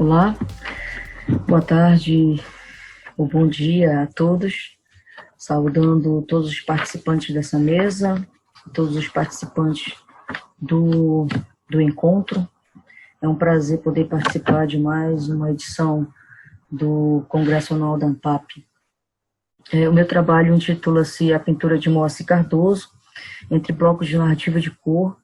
Olá, boa tarde ou bom dia a todos, saudando todos os participantes dessa mesa, todos os participantes do encontro. É um prazer poder participar de mais uma edição do Congresso Anual da ANPAP. O meu trabalho intitula-se A Pintura de Moacir Cardoso, entre blocos de narrativa de cor.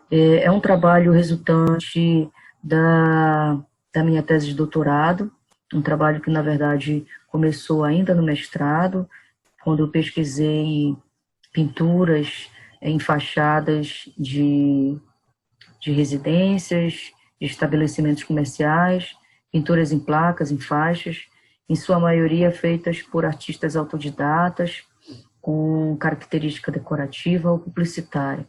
É um trabalho resultante da minha tese de doutorado, um trabalho que, na verdade, começou ainda no mestrado, quando eu pesquisei pinturas em fachadas de residências, de estabelecimentos comerciais, pinturas em placas, em faixas, em sua maioria feitas por artistas autodidatas, com característica decorativa ou publicitária.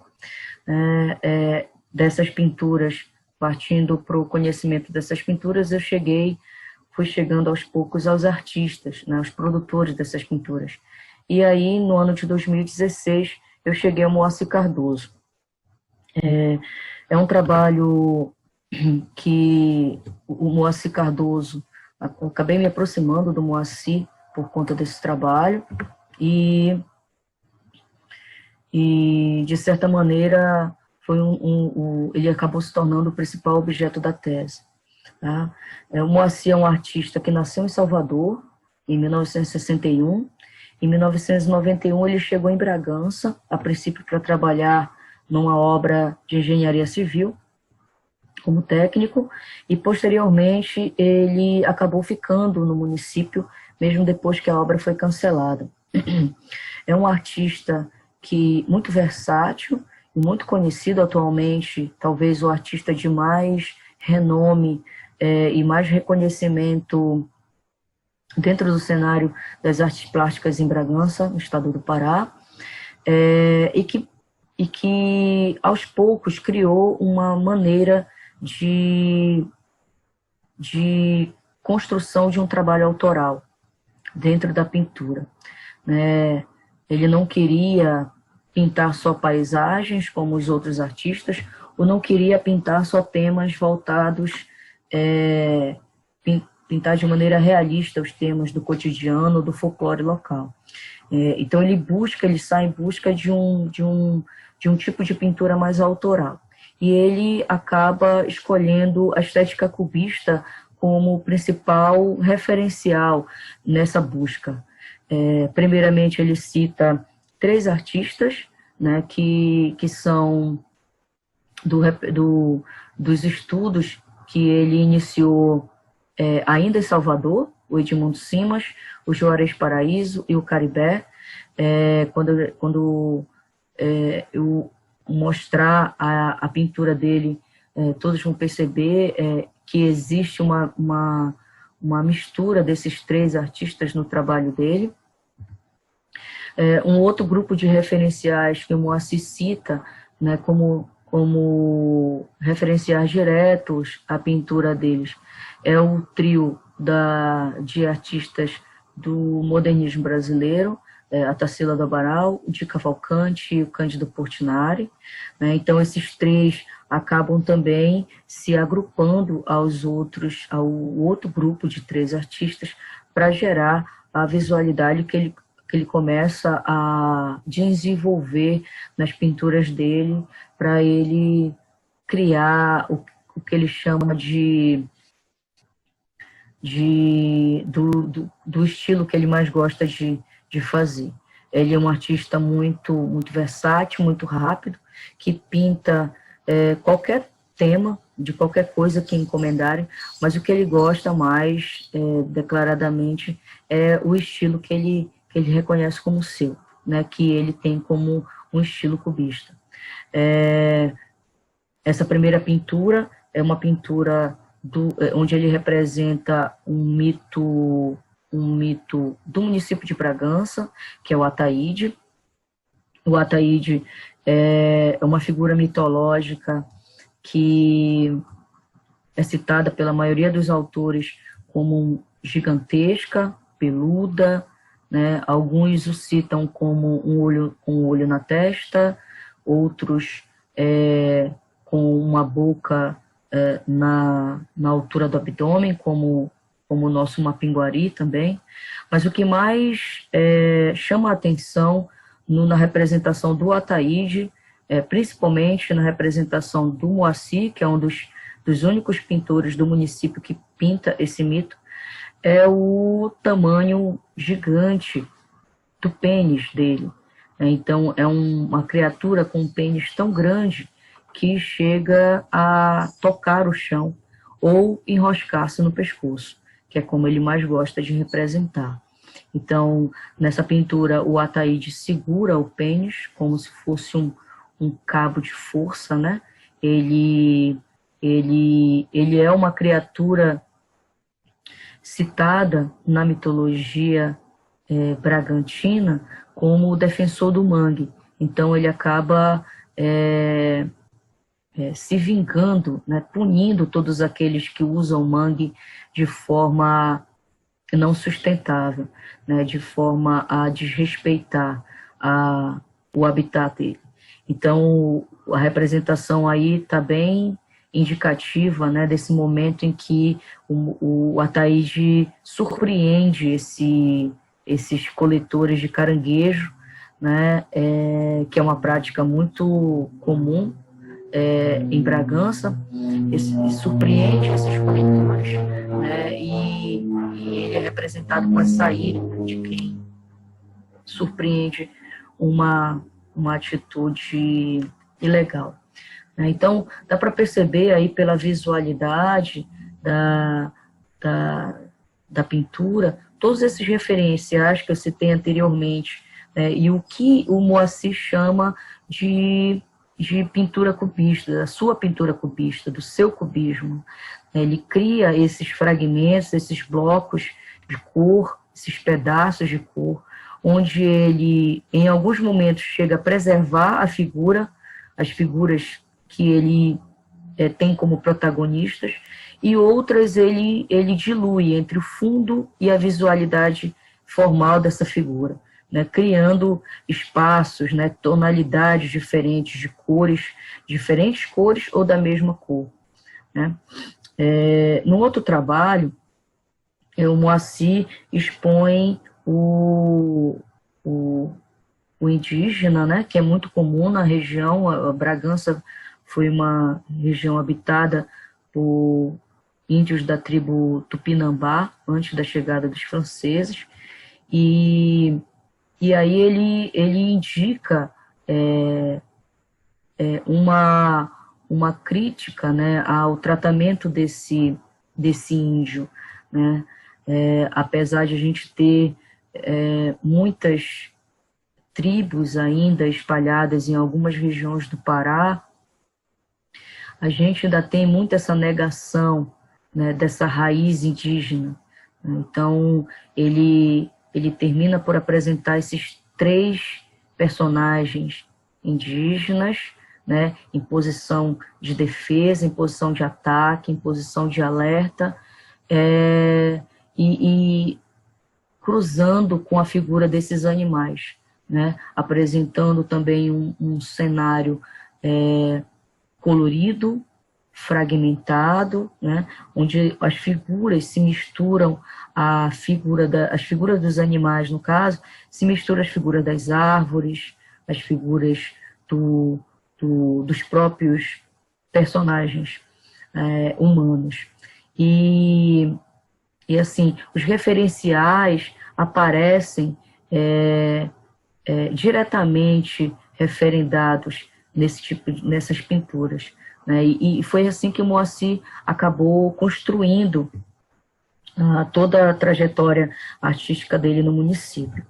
Dessas pinturas, partindo para o conhecimento dessas pinturas, fui chegando aos poucos aos artistas, né, aos produtores dessas pinturas. E aí, no ano de 2016, eu cheguei ao Moacir Cardoso. É um trabalho que o Moacir Cardoso, eu acabei me aproximando do Moacir por conta desse trabalho, e de certa maneira, ele acabou se tornando o principal objeto da tese. Tá? O Moacir é um artista que nasceu em Salvador, em 1961. Em 1991, ele chegou em Bragança, a princípio para trabalhar numa obra de engenharia civil, como técnico, e posteriormente ele acabou ficando no município, mesmo depois que a obra foi cancelada. É um artista muito versátil, muito conhecido atualmente, talvez o artista de mais renome e mais reconhecimento dentro do cenário das artes plásticas em Bragança, no estado do Pará, e que aos poucos criou uma maneira de construção de um trabalho autoral dentro da pintura. Ele não queria pintar só paisagens, como os outros artistas, ou não queria pintar só temas voltados, pintar de maneira realista os temas do cotidiano, do folclore local. Então ele sai em busca de um tipo de pintura mais autoral. E ele acaba escolhendo a estética cubista como principal referencial nessa busca. Primeiramente, ele cita 3 artistas, né, que são dos estudos que ele iniciou ainda em Salvador, o Edmundo Simas, o Juarez Paraíso e o Caribé. Quando eu mostrar a pintura dele, todos vão perceber que existe uma mistura desses 3 artistas no trabalho dele. Um outro grupo de referenciais que o Moacir cita, né, como referenciais diretos à pintura deles, é o trio de artistas do modernismo brasileiro, a Tarsila do Amaral, o Di Cavalcanti e o Cândido Portinari. Então, esses 3 acabam também se agrupando ao outro grupo de 3 artistas para gerar a visualidade que ele começa a desenvolver nas pinturas dele, para ele criar o que ele chama do estilo que ele mais gosta de fazer. Ele é um artista muito versátil, muito rápido, que pinta qualquer tema, de qualquer coisa que encomendarem, mas o que ele gosta mais, declaradamente, é o estilo que ele reconhece como seu, né, que ele tem como um estilo cubista. Essa primeira pintura é uma pintura onde ele representa um mito do município de Bragança, que é o Ataíde. O Ataíde é uma figura mitológica que é citada pela maioria dos autores como gigantesca, peluda, né? Alguns o citam como um olho na testa, outros com uma boca na altura do abdômen, como o nosso mapinguari também. Mas o que mais chama a atenção na representação do Ataíde, principalmente na representação do Moacir, que é um dos únicos pintores do município que pinta esse mito, é o tamanho gigante do pênis dele. Então, é uma criatura com um pênis tão grande que chega a tocar o chão ou enroscar-se no pescoço, que é como ele mais gosta de representar. Então, nessa pintura, o Ataíde segura o pênis como se fosse um cabo de força, né? Ele é uma criatura citada na mitologia bragantina como o defensor do mangue. Então, ele acaba se vingando, né, punindo todos aqueles que usam o mangue de forma não sustentável, né, de forma a desrespeitar o habitat dele. Então, a representação aí está bem indicativa, né, desse momento em que o Ataíde surpreende esses coletores de caranguejo, né, que é uma prática muito comum em Bragança, surpreende esses coletores, né, e ele é representado com essa ira de quem surpreende uma atitude ilegal. Então, dá para perceber aí pela visualidade da pintura, todos esses referenciais que eu citei anteriormente, e o que o Moacir chama de pintura cubista, da sua pintura cubista, do seu cubismo. Ele cria esses fragmentos, esses blocos de cor, esses pedaços de cor, onde ele, em alguns momentos, chega a preservar a figura, as figuras que ele tem como protagonistas, e outras ele dilui entre o fundo e a visualidade formal dessa figura, né, criando espaços, né, tonalidades diferentes de cores, diferentes cores ou da mesma cor. Né. No outro trabalho, o Moacir expõe o indígena, né, que é muito comum na região. A Bragança foi uma região habitada por índios da tribo Tupinambá, antes da chegada dos franceses, e aí ele indica uma crítica, né, ao tratamento desse índio, né, apesar de a gente ter muitas tribos ainda espalhadas em algumas regiões do Pará, a gente ainda tem muito essa negação, né, dessa raiz indígena. Então, ele termina por apresentar esses 3 personagens indígenas, né, em posição de defesa, em posição de ataque, em posição de alerta, e cruzando com a figura desses animais, né, apresentando também um cenário colorido, fragmentado, né, onde as figuras se misturam, as figuras dos animais, no caso, se misturam às figuras das árvores, as figuras dos próprios personagens humanos. E assim, os referenciais aparecem diretamente referendados nessas pinturas, né? E foi assim que o Moacir acabou construindo toda a trajetória artística dele no município,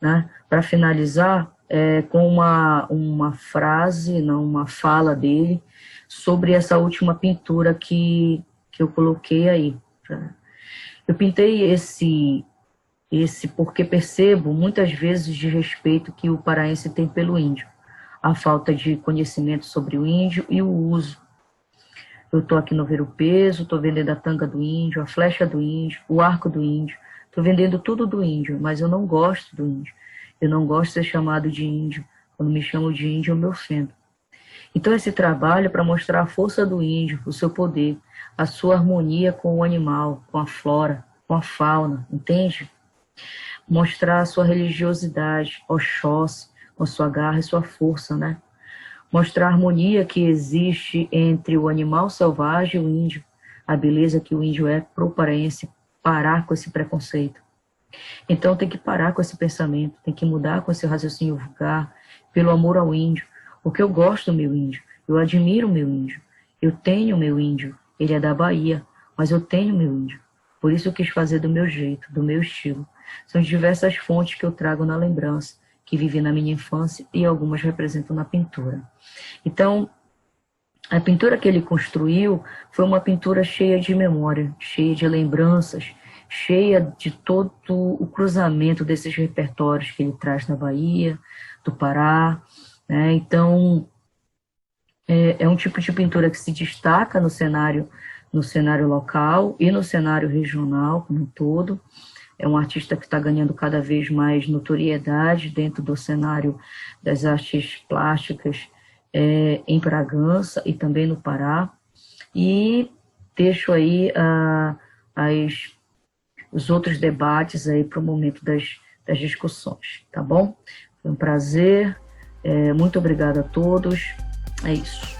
né? Para finalizar, com uma frase, não, uma fala dele sobre essa última pintura que eu coloquei aí. Eu pintei esse porque percebo muitas vezes de respeito que o paraense tem pelo índio, a falta de conhecimento sobre o índio e o uso. Eu estou aqui no Ver-o-Peso, estou vendendo a tanga do índio, a flecha do índio, o arco do índio, estou vendendo tudo do índio, mas eu não gosto do índio. Eu não gosto de ser chamado de índio. Quando me chamam de índio, eu me ofendo. Então, esse trabalho é para mostrar a força do índio, o seu poder, a sua harmonia com o animal, com a flora, com a fauna, entende? Mostrar a sua religiosidade, Oxóssi, com sua garra e sua força, né? Mostrar a harmonia que existe entre o animal selvagem e o índio, a beleza que o índio é para o paraense, parar com esse preconceito. Então tem que parar com esse pensamento, tem que mudar com esse raciocínio vulgar, pelo amor ao índio, porque eu gosto do meu índio, eu admiro o meu índio, eu tenho o meu índio, ele é da Bahia, mas eu tenho o meu índio, por isso eu quis fazer do meu jeito, do meu estilo. São diversas fontes que eu trago na lembrança, que vivi na minha infância e algumas representam na pintura. Então, a pintura que ele construiu foi uma pintura cheia de memória, cheia de lembranças, cheia de todo o cruzamento desses repertórios que ele traz da Bahia, do Pará, né? Então, é um tipo de pintura que se destaca no cenário local e no cenário regional como um todo. É um artista que está ganhando cada vez mais notoriedade dentro do cenário das artes plásticas em Bragança e também no Pará. E deixo aí os outros debates aí para o momento das discussões, tá bom? Foi um prazer, muito obrigada a todos, é isso.